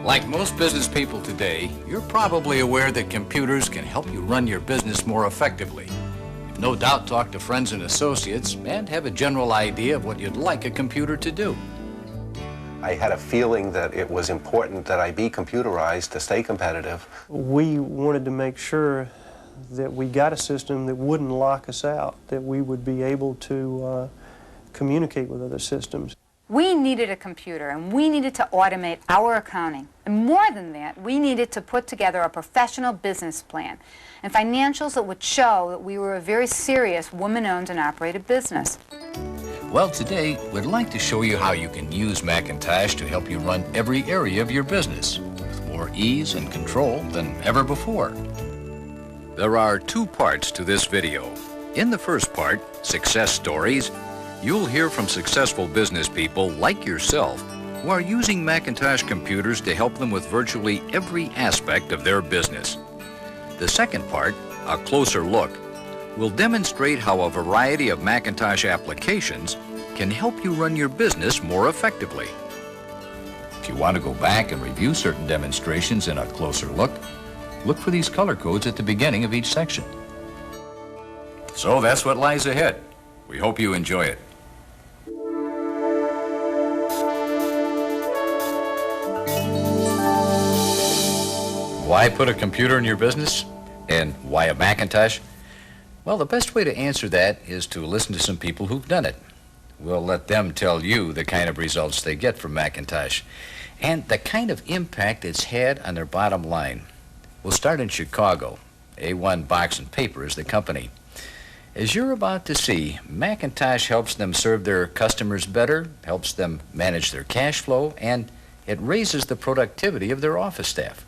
Like most business people today, you're probably aware that computers can help you run your business more effectively. You've no doubt talked to friends and associates and have a general idea of what you'd like a computer to do. I had a feeling that it was important that I be computerized to stay competitive. We wanted to make sure that we got a system that wouldn't lock us out, that we would be able to communicate with other systems. We needed a computer, and we needed to automate our accounting. And more than that, we needed to put together a professional business plan and financials that would show that we were a very serious woman-owned and operated business. Well, today, we'd like to show you how you can use Macintosh to help you run every area of your business with more ease and control than ever before. There are two parts to this video. In the first part, Success Stories, you'll hear from successful business people like yourself who are using Macintosh computers to help them with virtually every aspect of their business. The second part, A Closer Look, will demonstrate how a variety of Macintosh applications can help you run your business more effectively. If you want to go back and review certain demonstrations in A Closer Look, look for these color codes at the beginning of each section. So that's what lies ahead. We hope you enjoy it. Why put a computer in your business? And why a Macintosh? Well, the best way to answer that is to listen to some people who've done it. We'll let them tell you the kind of results they get from Macintosh and the kind of impact it's had on their bottom line. We'll start in Chicago. A1 Box and Paper is the company. As you're about to see, Macintosh helps them serve their customers better, helps them manage their cash flow, and it raises the productivity of their office staff.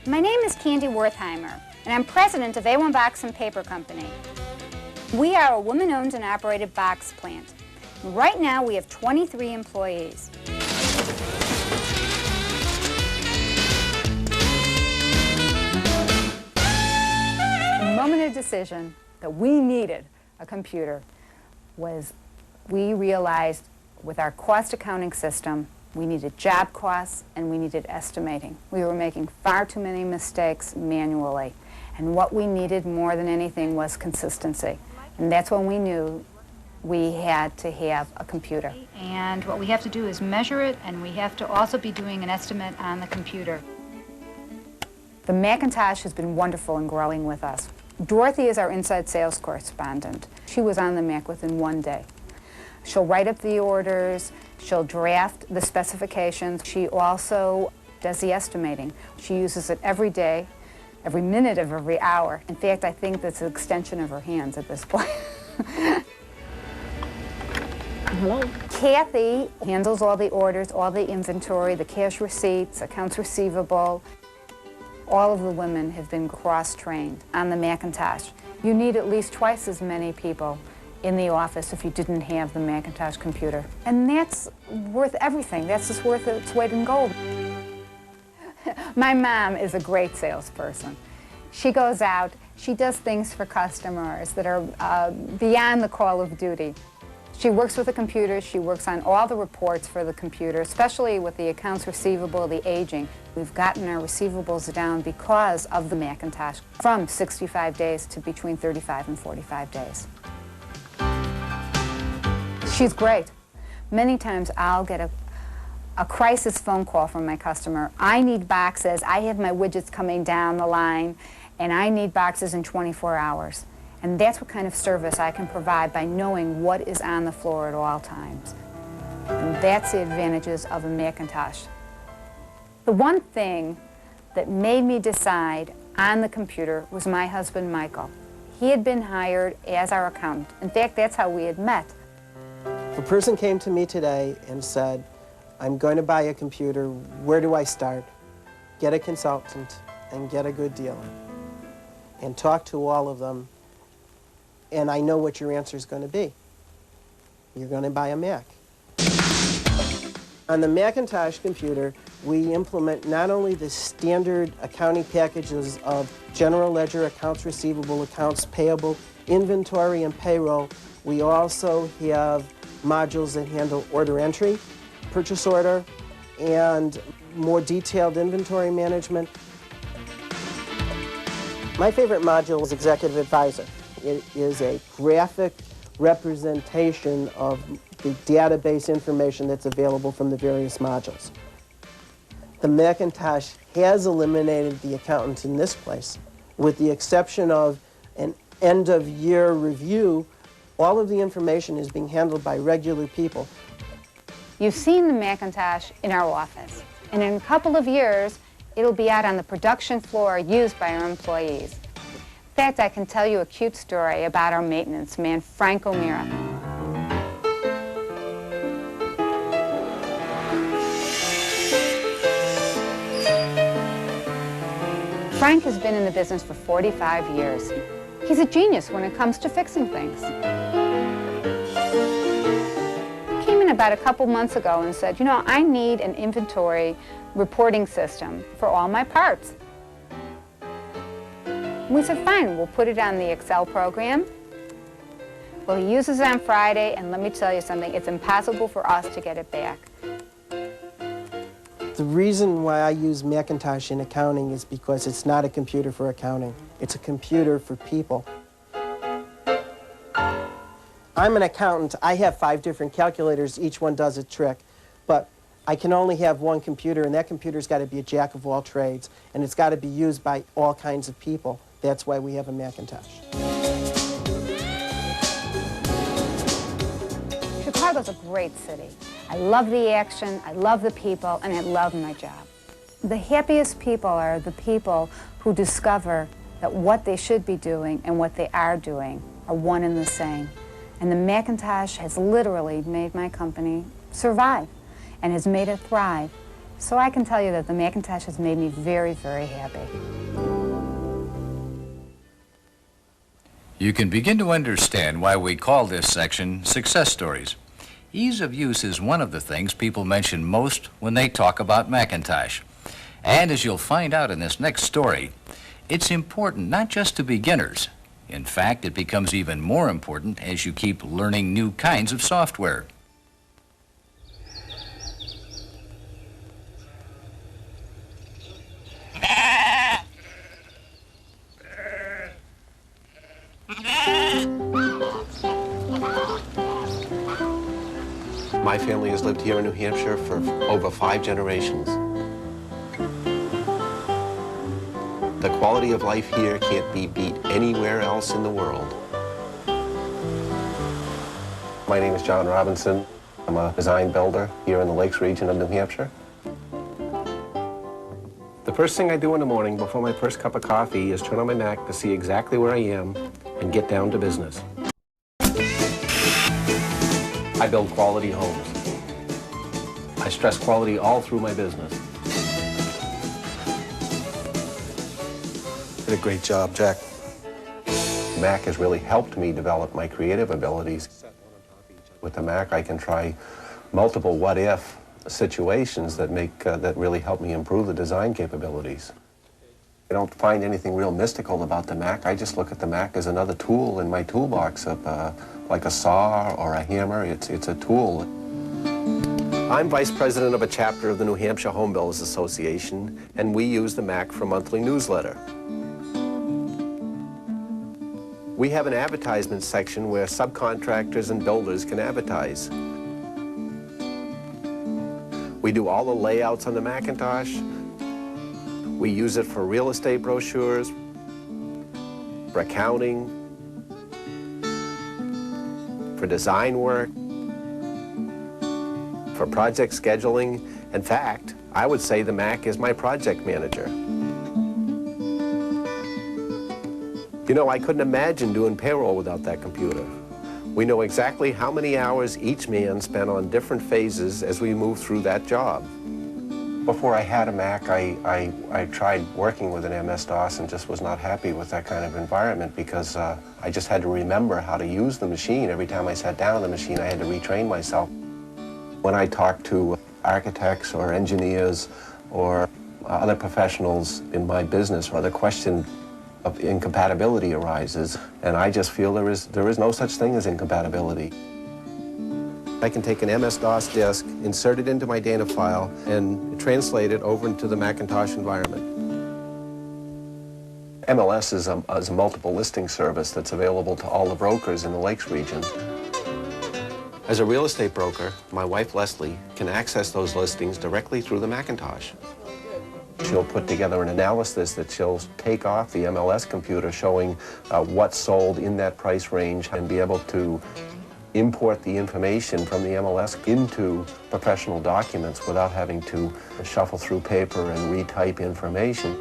My name is Candy Wertheimer, and I'm president of A1 Box and Paper Company. We are a woman-owned and operated box plant. Right now, we have 23 employees. The moment of decision that we needed a computer was we realized with our cost accounting system, we needed job costs and we needed estimating. We were making far too many mistakes manually. And what we needed more than anything was consistency. And that's when we knew we had to have a computer. And what we have to do is measure it, and we have to also be doing an estimate on the computer. The Macintosh has been wonderful in growing with us. Dorothy is our inside sales correspondent. She was on the Mac within one day. She'll write up the orders, she'll draft the specifications. She also does the estimating. She uses it every day, every minute of every hour. In fact, I think that's an extension of her hands at this point. Hello. Kathy handles all the orders, all the inventory, the cash receipts, accounts receivable. All of the women have been cross-trained on the Macintosh. You need at least twice as many people in the office if you didn't have the Macintosh computer. And that's worth everything. That's just worth its weight in gold. My mom is a great salesperson. She goes out, she does things for customers that are beyond the call of duty. She works with the computer, she works on all the reports for the computer, especially with the accounts receivable, the aging. We've gotten our receivables down because of the Macintosh from 65 days to between 35 and 45 days. She's great. Many times I'll get a crisis phone call from my customer. I need boxes, I have my widgets coming down the line, and I need boxes in 24 hours. And that's what kind of service I can provide by knowing what is on the floor at all times. And that's the advantages of a Macintosh. The one thing that made me decide on the computer was my husband, Michael. He had been hired as our accountant. In fact, that's how we had met. A person came to me today and said, I'm going to buy a computer. Where do I start? Get a consultant and get a good deal. And talk to all of them. and I know what your answer is going to be. You're going to buy a Mac. On the Macintosh computer, we implement not only the standard accounting packages of general ledger, accounts receivable, accounts payable, inventory, and payroll. We also have modules that handle order entry, purchase order, and more detailed inventory management. My favorite module is Executive Advisor. It is a graphic representation of the database information that's available from the various modules. The Macintosh has eliminated the accountant in this place. With the exception of an end-of-year review, all of the information is being handled by regular people. You've seen the Macintosh in our office, and in a couple of years, it'll be out on the production floor used by our employees. In fact, I can tell you a cute story about our maintenance man, Frank O'Meara. Frank has been in the business for 45 years. He's a genius when it comes to fixing things. He came in about a couple months ago and said, you know, I need an inventory reporting system for all my parts. And we said, fine, we'll put it on the Excel program. Well, he uses it on Friday, and let me tell you something, it's impossible for us to get it back. The reason why I use Macintosh in accounting is because it's not a computer for accounting. It's a computer for people. I'm an accountant. I have 5 different calculators. Each one does a trick. But I can only have one computer, and that computer's got to be a jack of all trades, and it's got to be used by all kinds of people. That's why we have a Macintosh. Chicago's a great city. I love the action, I love the people, and I love my job. The happiest people are the people who discover that what they should be doing and what they are doing are one and the same. And the Macintosh has literally made my company survive and has made it thrive. So I can tell you that the Macintosh has made me very, very happy. You can begin to understand why we call this section Success Stories. Ease of use is one of the things people mention most when they talk about Macintosh. And as you'll find out in this next story, it's important not just to beginners. In fact, it becomes even more important as you keep learning new kinds of software. My family has lived here in New Hampshire for over 5 generations. The quality of life here can't be beat anywhere else in the world. My name is John Robinson. I'm a design builder here in the Lakes region of New Hampshire. The first thing I do in the morning before my first cup of coffee is turn on my Mac to see exactly where I am and get down to business. I build quality homes. I stress quality all through my business. Did a great job, Jack. Mac has really helped me develop my creative abilities. With the Mac, I can try multiple what-if situations that really help me improve the design capabilities. I don't find anything real mystical about the Mac. I just look at the Mac as another tool in my toolbox, like a saw or a hammer. It's a tool. I'm vice president of a chapter of the New Hampshire Home Builders Association, and we use the Mac for monthly newsletter. We have an advertisement section where subcontractors and builders can advertise. We do all the layouts on the Macintosh. We use it for real estate brochures, for accounting, for design work, for project scheduling. In fact, I would say the Mac is my project manager. You know, I couldn't imagine doing payroll without that computer. We know exactly how many hours each man spent on different phases as we move through that job. Before I had a Mac, I tried working with an MS-DOS and just was not happy with that kind of environment because I just had to remember how to use the machine. Every time I sat down on the machine, I had to retrain myself. When I talk to architects or engineers or other professionals in my business, or the question of incompatibility arises, and I just feel there is no such thing as incompatibility. I can take an MS-DOS disk, insert it into my data file, and translate it over into the Macintosh environment. MLS is a multiple listing service that's available to all the brokers in the Lakes region. As a real estate broker, my wife Leslie can access those listings directly through the Macintosh. She'll put together an analysis that she'll take off the MLS computer showing what's sold in that price range and be able to import the information from the MLS into professional documents without having to shuffle through paper and retype information.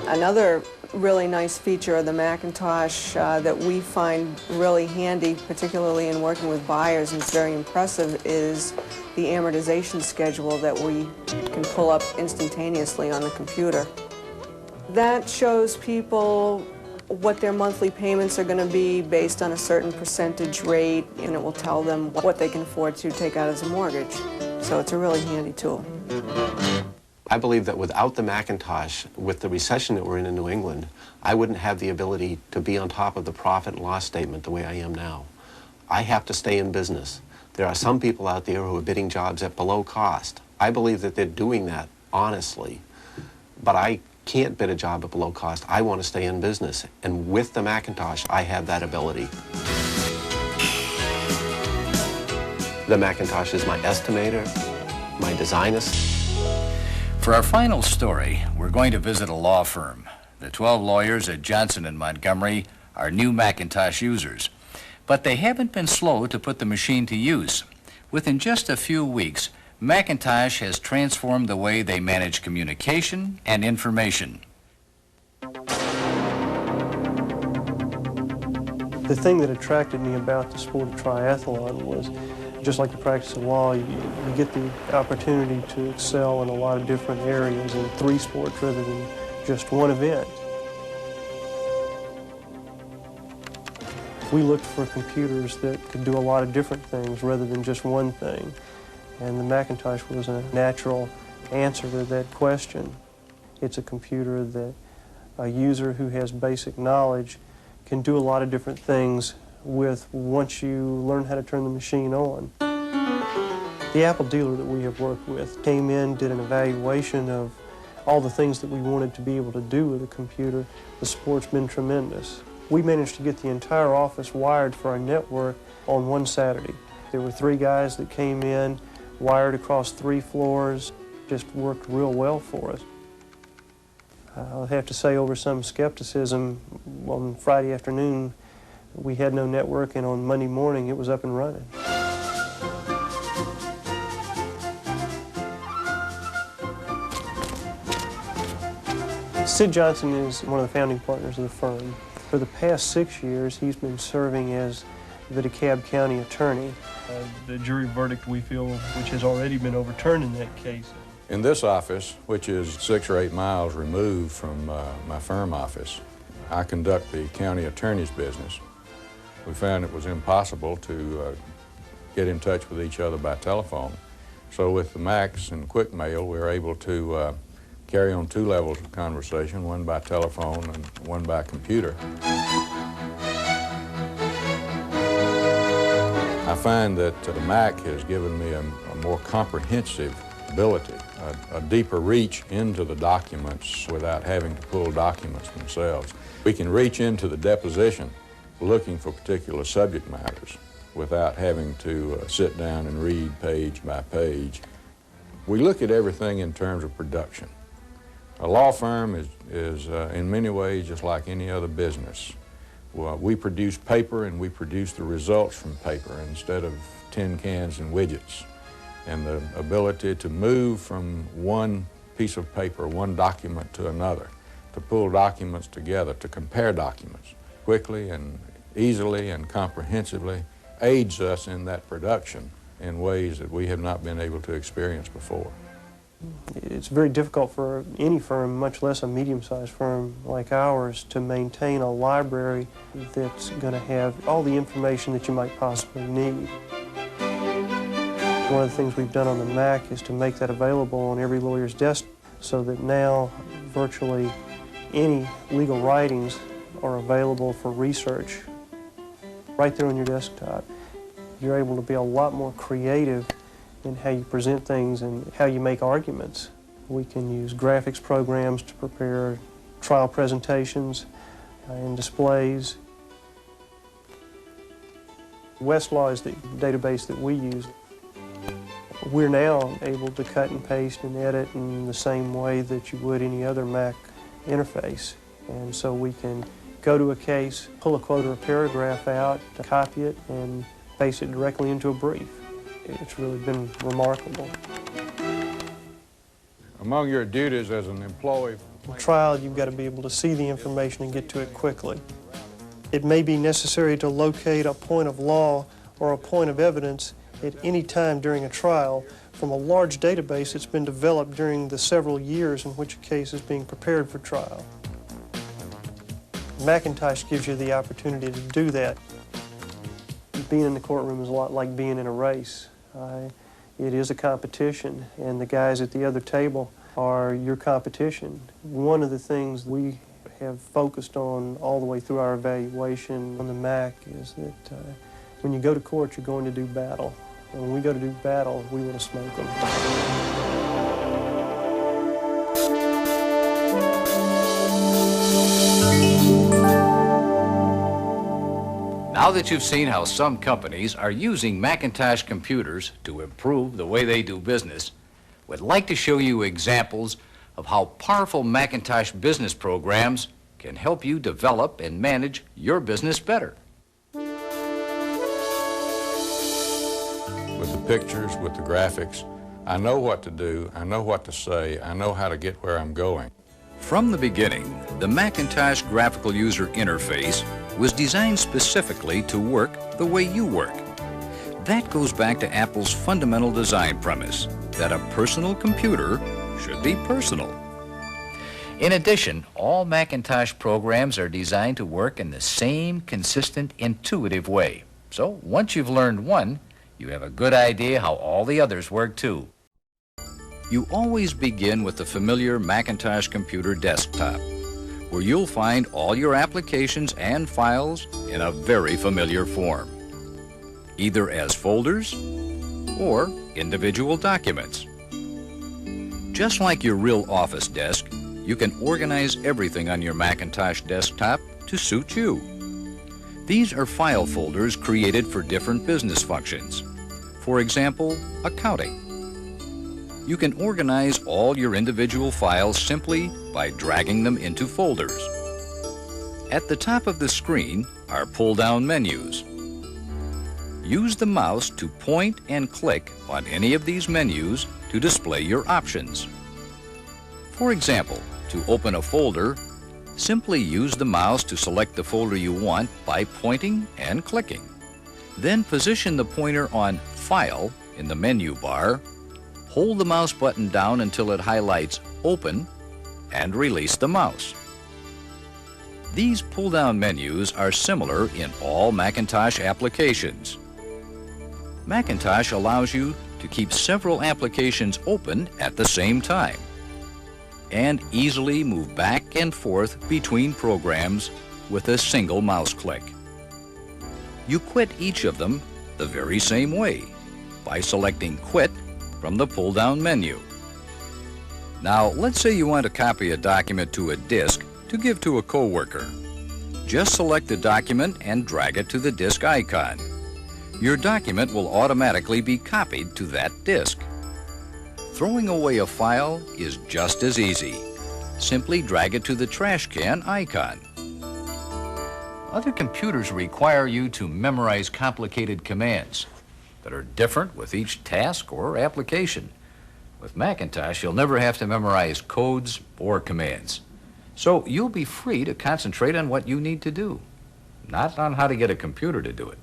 Another really nice feature of the Macintosh that we find really handy, particularly in working with buyers, and it's very impressive, is the amortization schedule that we can pull up instantaneously on the computer. That shows people what their monthly payments are going to be based on a certain percentage rate, and it will tell them what they can afford to take out as a mortgage. So it's a really handy tool. I believe that without the Macintosh, with the recession that we're in New England, I wouldn't have the ability to be on top of the profit and loss statement the way I am now. I have to stay in business. There are some people out there who are bidding jobs at below cost. I believe that they're doing that honestly, but I can't bid a job at below cost. I want to stay in business, and with the Macintosh, I have that ability. The Macintosh is my estimator, my designist. For our final story, we're going to visit a law firm. The 12 lawyers at Johnson & Montgomery are new Macintosh users, but they haven't been slow to put the machine to use. Within just a few weeks, Macintosh has transformed the way they manage communication and information. The thing that attracted me about the sport of triathlon was, just like the practice of law, you get the opportunity to excel in a lot of different areas in 3 sports rather than just one event. We looked for computers that could do a lot of different things rather than just one thing. And the Macintosh was a natural answer to that question. It's a computer that a user who has basic knowledge can do a lot of different things with once you learn how to turn the machine on. The Apple dealer that we have worked with came in, did an evaluation of all the things that we wanted to be able to do with a computer. The support's been tremendous. We managed to get the entire office wired for our network on one Saturday. There were 3 guys that came in, wired across 3 floors, just worked real well for us. I'll have to say, over some skepticism, on Friday afternoon we had no network, and on Monday morning it was up and running. Sid Johnson is one of the founding partners of the firm. For the past 6 years, he's been serving as the DeKalb County attorney. The jury verdict, we feel, which has already been overturned in that case. In this office, which is 6 or 8 miles removed from my firm office, I conduct the county attorney's business. We found it was impossible to get in touch with each other by telephone. So with the Macs and Quick Mail, we were able to carry on 2 levels of conversation, one by telephone and one by computer. I find that the Mac has given me a more comprehensive ability, a deeper reach into the documents without having to pull documents themselves. We can reach into the deposition looking for particular subject matters without having to sit down and read page by page. We look at everything in terms of production. A law firm is in many ways just like any other business. Well, we produce paper and we produce the results from paper instead of tin cans and widgets. And the ability to move from one piece of paper, one document to another, to pull documents together, to compare documents quickly and easily and comprehensively aids us in that production in ways that we have not been able to experience before. It's very difficult for any firm, much less a medium-sized firm like ours, to maintain a library that's going to have all the information that you might possibly need. One of the things we've done on the Mac is to make that available on every lawyer's desk, so that now virtually any legal writings are available for research right there on your desktop. You're able to be a lot more creative in how you present things and how you make arguments. We can use graphics programs to prepare trial presentations and displays. Westlaw is the database that we use. We're now able to cut and paste and edit in the same way that you would any other Mac interface. And so we can go to a case, pull a quote or a paragraph out, copy it, and paste it directly into a brief. It's really been remarkable. Among your duties as an employee, In trial, you've got to be able to see the information and get to it quickly. It may be necessary to locate a point of law or a point of evidence at any time during a trial from a large database that's been developed during the several years in which a case is being prepared for trial. Macintosh gives you the opportunity to do that. Being in the courtroom is a lot like being in a race. It is a competition, and the guys at the other table are your competition. One of the things we have focused on all the way through our evaluation on the Mac is that when you go to court, you're going to do battle. And when we go to do battle, we want to smoke them. Now that you've seen how some companies are using Macintosh computers to improve the way they do business, we'd like to show you examples of how powerful Macintosh business programs can help you develop and manage your business better. with the pictures, with the graphics, I know what to do, I know what to say, I know how to get where I'm going. From the beginning, the Macintosh graphical user interface was designed specifically to work the way you work. That goes back to Apple's fundamental design premise that a personal computer should be personal. In addition, all Macintosh programs are designed to work in the same consistent, intuitive way. So once you've learned one, you have a good idea how all the others work too. You always begin with the familiar Macintosh computer desktop, where you'll find all your applications and files in a very familiar form, either as folders or individual documents. Just like your real office desk, you can organize everything on your Macintosh desktop to suit you. These are file folders created for different business functions. For example, accounting. You can organize all your individual files simply by dragging them into folders. At the top of the screen are pull-down menus. Use the mouse to point and click on any of these menus to display your options. For example, to open a folder, simply use the mouse to select the folder you want by pointing and clicking. Then position the pointer on File in the menu bar, hold the mouse button down until it highlights Open, and release the mouse. These pull-down menus are similar in all Macintosh applications. Macintosh allows you to keep several applications open at the same time and easily move back and forth between programs with a single mouse click. You quit each of them the very same way by selecting Quit from the pull-down menu. Now, let's say you want to copy a document to a disk to give to a coworker. Just select the document and drag it to the disk icon. Your document will automatically be copied to that disk. Throwing away a file is just as easy. Simply drag it to the trash can icon. Other computers require you to memorize complicated commands that are different with each task or application. With Macintosh, you'll never have to memorize codes or commands. So you'll be free to concentrate on what you need to do, not on how to get a computer to do it.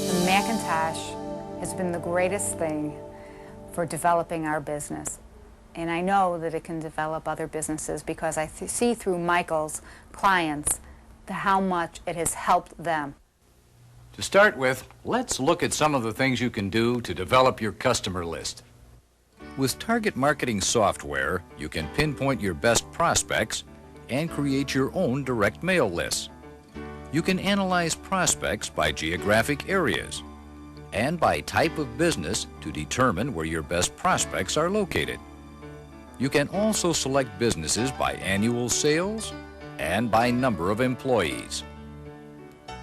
The been the greatest thing for developing our business. And I know that it can develop other businesses because I see through Michael's clients how much it has helped them. To start with, let's look at some of the things you can do to develop your customer list. With target marketing software, you can pinpoint your best prospects and create your own direct mail lists. You can analyze prospects by geographic areas and by type of business to determine where your best prospects are located. You can also select businesses by annual sales and by number of employees.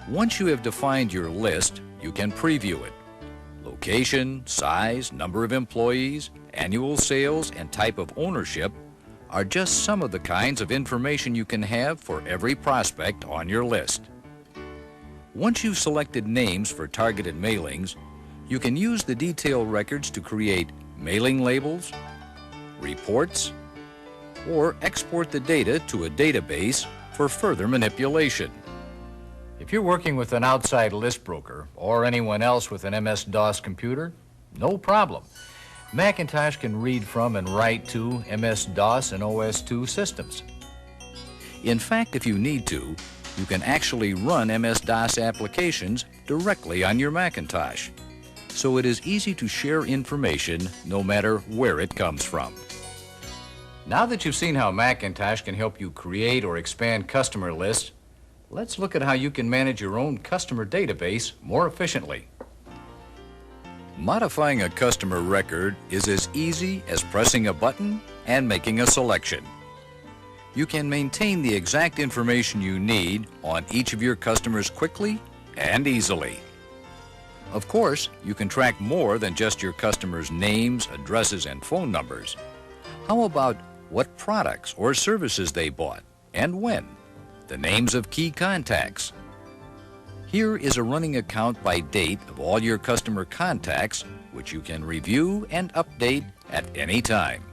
Once you have defined your list, you can preview it. Location, size, number of employees, annual sales, and type of ownership are just some of the kinds of information you can have for every prospect on your list. Once you've selected names for targeted mailings, you can use the detail records to create mailing labels, reports, or export the data to a database for further manipulation. If you're working with an outside list broker or anyone else with an MS-DOS computer, no problem. Macintosh can read from and write to MS-DOS and OS/2 systems. In fact, if you need to, you can actually run MS-DOS applications directly on your Macintosh. So it is easy to share information no matter where it comes from. Now that you've seen how Macintosh can help you create or expand customer lists, let's look at how you can manage your own customer database more efficiently. Modifying a customer record is as easy as pressing a button and making a selection. You can maintain the exact information you need on each of your customers quickly and easily. Of course, you can track more than just your customers' names, addresses, and phone numbers. How about what products or services they bought and when? The names of key contacts. Here is a running account by date of all your customer contacts, which you can review and update at any time.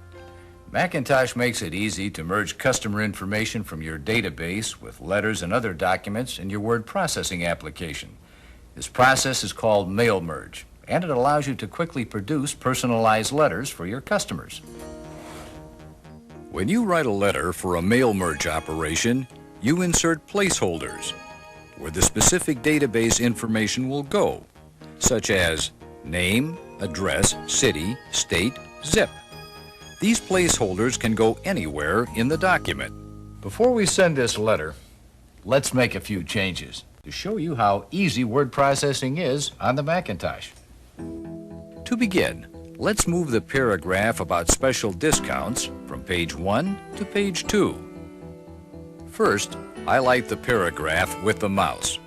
Macintosh makes it easy to merge customer information from your database with letters and other documents in your word processing application. This process is called mail merge, and it allows you to quickly produce personalized letters for your customers. When you write a letter for a mail merge operation, you insert placeholders where the specific database information will go, such as name, address, city, state, zip. These placeholders can go anywhere in the document. Before we send this letter, let's make a few changes to show you how easy word processing is on the Macintosh. To begin, let's move the paragraph about special discounts from page 1 to page 2. First, highlight the paragraph with the mouse.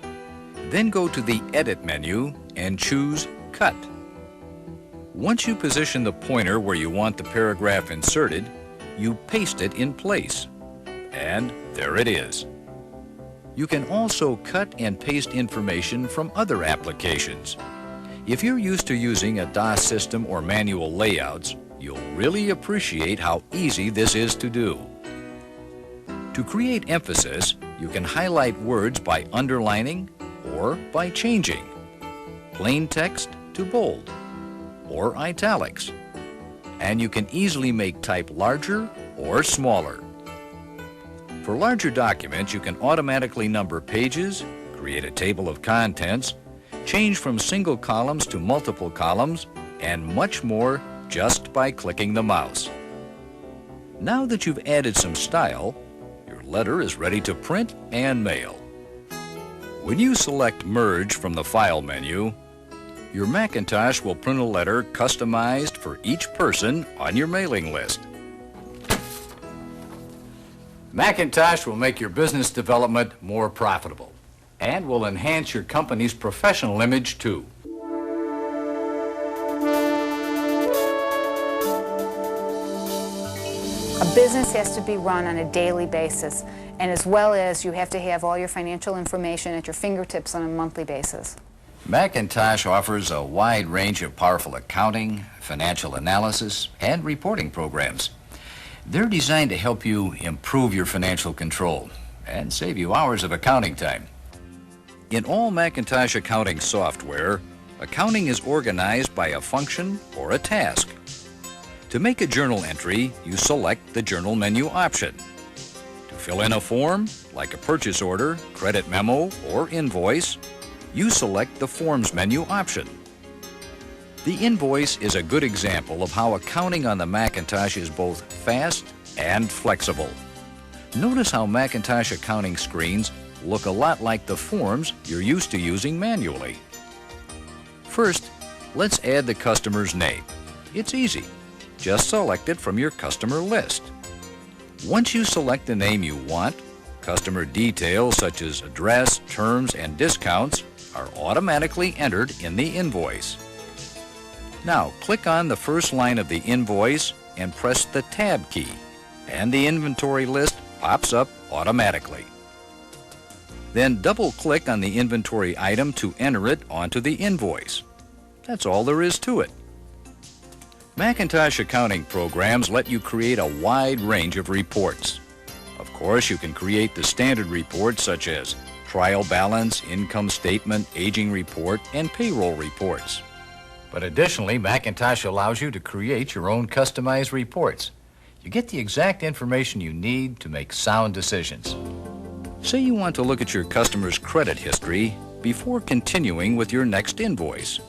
Then go to the Edit menu and choose Cut. Once you position the pointer where you want the paragraph inserted, you paste it in place. And there it is. You can also cut and paste information from other applications. If you're used to using a DOS system or manual layouts, you'll really appreciate how easy this is to do. To create emphasis, you can highlight words by underlining or by changing plain text to bold or italics. And you can easily make type larger or smaller. For larger documents, you can automatically number pages, create a table of contents, change from single columns to multiple columns, and much more just by clicking the mouse. Now that you've added some style, your letter is ready to print and mail. When you select Merge from the File menu, your Macintosh will print a letter customized for each person on your mailing list. Macintosh will make your business development more profitable and will enhance your company's professional image too. A business has to be run on a daily basis, and as well as you have to have all your financial information at your fingertips on a monthly basis. Macintosh offers a wide range of powerful accounting, financial analysis, and reporting programs. They're designed to help you improve your financial control and save you hours of accounting time. In all Macintosh accounting software, Accounting is organized by a function or a task. To make a journal entry, you select the Journal menu option. To fill in a form, like a purchase order, credit memo, or invoice, you select the Forms menu option. The invoice is a good example of how accounting on the Macintosh is both fast and flexible. Notice how Macintosh accounting screens look a lot like the forms you're used to using manually. First, let's add the customer's name. It's easy. Just select it from your customer list. Once you select the name you want, customer details such as address, terms, and discounts are automatically entered in the invoice. Now, click on the first line of the invoice and press the Tab key, and the inventory list pops up automatically. Then double-click on the inventory item to enter it onto the invoice. That's all there is to it. Macintosh accounting programs let you create a wide range of reports. Of course, you can create the standard reports such as trial balance, income statement, aging report, and payroll reports. But additionally, Macintosh allows you to create your own customized reports. You get the exact information you need to make sound decisions. Say you want to look at your customer's credit history before continuing with your next invoice.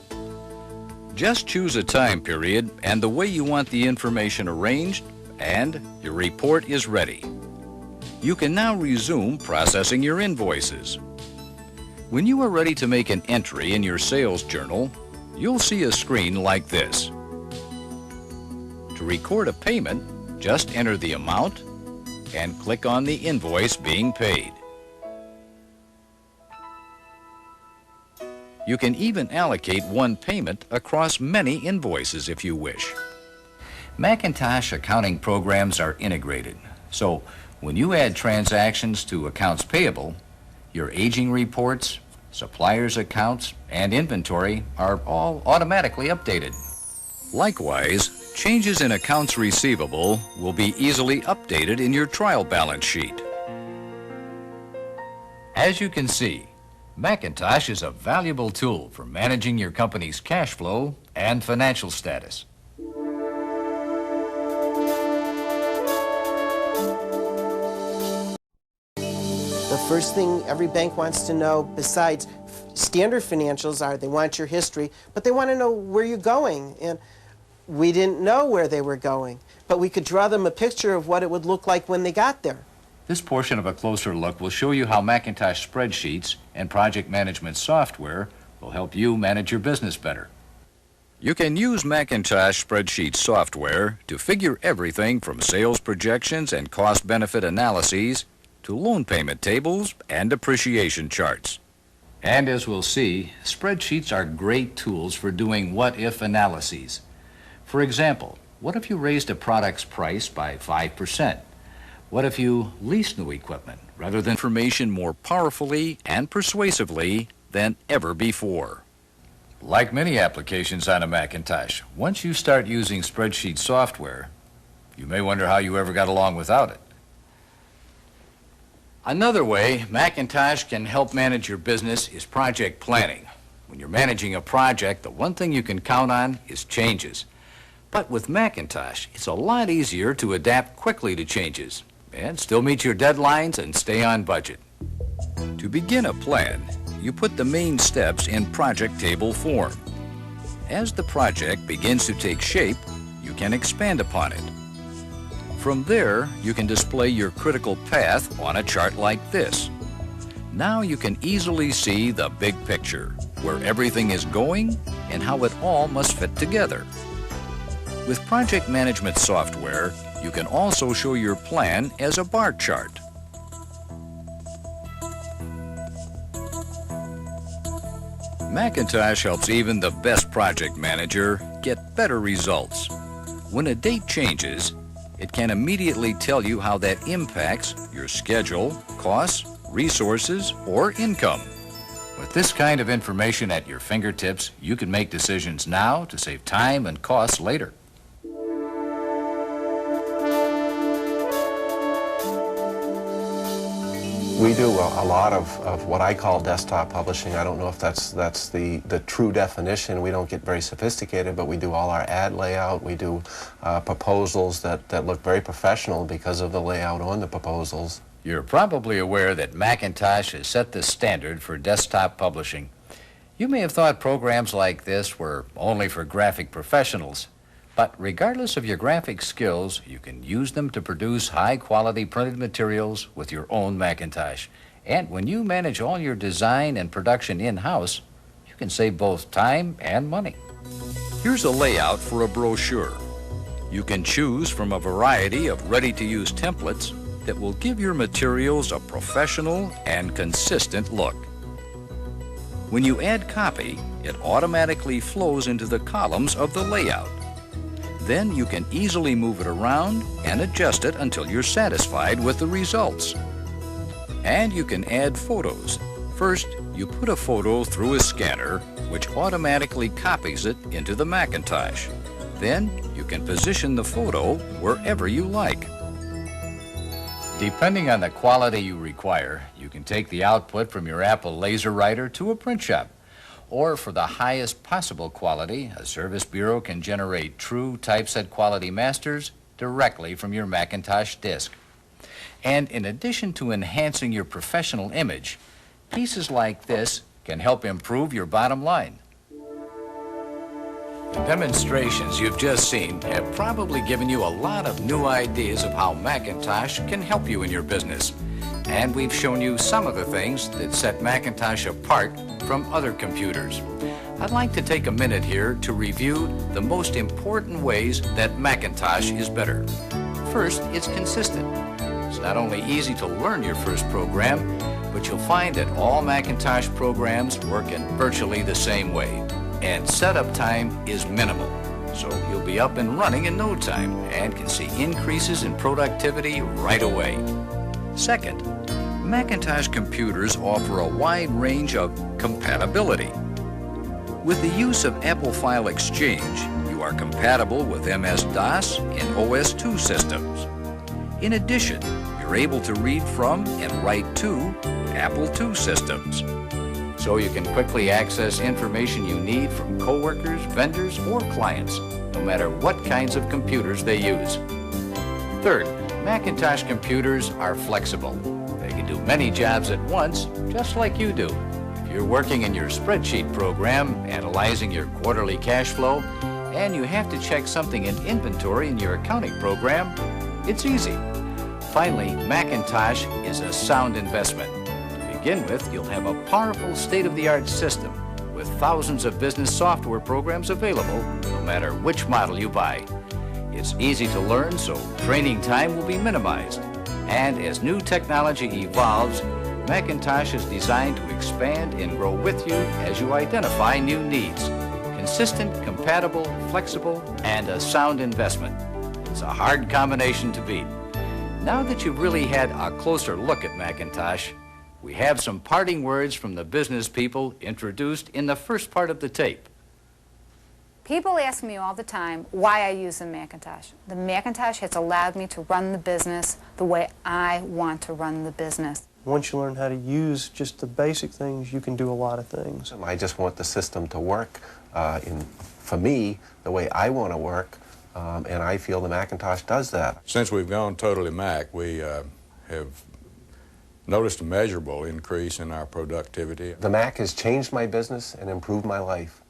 Just choose a time period and the way you want the information arranged, and your report is ready. You can now resume processing your invoices. When you are ready to make an entry in your sales journal, you'll see a screen like this. To record a payment, just enter the amount and click on the invoice being paid. You can even allocate one payment across many invoices if you wish. Macintosh accounting programs are integrated, so when you add transactions to accounts payable, your aging reports, suppliers' accounts, and inventory are all automatically updated. Likewise, changes in accounts receivable will be easily updated in your trial balance sheet. As you can see, Macintosh is a valuable tool for managing your company's cash flow and financial status. The first thing every bank wants to know, besides standard financials, are they want your history, but they want to know where you're going. And we didn't know where they were going, but we could draw them a picture of what it would look like when they got there. This portion of a closer look will show you how Macintosh spreadsheets and project management software will help you manage your business better. You can use Macintosh spreadsheet software to figure everything from sales projections and cost-benefit analyses to loan payment tables and depreciation charts. And as we'll see, spreadsheets are great tools for doing what-if analyses. For example, what if you raised a product's price by 5%? What if you leased new equipment rather than information more powerfully and persuasively than ever before? Like many applications on a Macintosh, once you start using spreadsheet software, you may wonder how you ever got along without it. Another way Macintosh can help manage your business is project planning. When you're managing a project, the one thing you can count on is changes. But with Macintosh, it's a lot easier to adapt quickly to changes and still meet your deadlines and stay on budget. To begin a plan, you put the main steps in project table form. As the project begins to take shape, you can expand upon it. From there, you can display your critical path on a chart like this. Now you can easily see the big picture, where everything is going and how it all must fit together. With project management software, you can also show your plan as a bar chart. Macintosh helps even the best project manager get better results. When a date changes, it can immediately tell you how that impacts your schedule, costs, resources, or income. With this kind of information at your fingertips, you can make decisions now to save time and costs later. We do a lot of what I call desktop publishing. I don't know if that's the true definition. We don't get very sophisticated, but we do all our ad layout. We do proposals that look very professional because of the layout on the proposals. You're probably aware that Macintosh has set the standard for desktop publishing. You may have thought programs like this were only for graphic professionals, but regardless of your graphic skills, you can use them to produce high-quality printed materials with your own Macintosh. And when you manage all your design and production in-house, you can save both time and money. Here's a layout for a brochure. You can choose from a variety of ready-to-use templates that will give your materials a professional and consistent look. When you add copy, it automatically flows into the columns of the layout. Then you can easily move it around and adjust it until you're satisfied with the results. And you can add photos. First, you put a photo through a scanner, which automatically copies it into the Macintosh. Then you can position the photo wherever you like. Depending on the quality you require, you can take the output from your Apple laser writer to a print shop. Or for the highest possible quality, a service bureau can generate true typeset quality masters directly from your Macintosh disk. And in addition to enhancing your professional image, pieces like this can help improve your bottom line. The demonstrations you've just seen have probably given you a lot of new ideas of how Macintosh can help you in your business. And we've shown you some of the things that set Macintosh apart from other computers. I'd like to take a minute here to review the most important ways that Macintosh is better. First, it's consistent. It's not only easy to learn your first program, but you'll find that all Macintosh programs work in virtually the same way. And setup time is minimal, so you'll be up and running in no time and can see increases in productivity right away. Second, Macintosh computers offer a wide range of compatibility. With the use of Apple File Exchange, you are compatible with MS-DOS and OS/2 systems. In addition, you're able to read from and write to Apple II systems. So you can quickly access information you need from coworkers, vendors, or clients, no matter what kinds of computers they use. Third, Macintosh computers are flexible. They can do many jobs at once, just like you do. If you're working in your spreadsheet program, analyzing your quarterly cash flow, and you have to check something in inventory in your accounting program, it's easy. Finally, Macintosh is a sound investment. To begin with, you'll have a powerful state-of-the-art system with thousands of business software programs available, no matter which model you buy. It's easy to learn, so training time will be minimized. And as new technology evolves, Macintosh is designed to expand and grow with you as you identify new needs. Consistent, compatible, flexible, and a sound investment. It's a hard combination to beat. Now that you've really had a closer look at Macintosh, we have some parting words from the business people introduced in the first part of the tape. People ask me all the time why I use the Macintosh. The Macintosh has allowed me to run the business the way I want to run the business. Once you learn how to use just the basic things, you can do a lot of things. I just want the system to work for me the way I want to work, and I feel the Macintosh does that. Since we've gone totally Mac, we have noticed a measurable increase in our productivity. The Mac has changed my business and improved my life.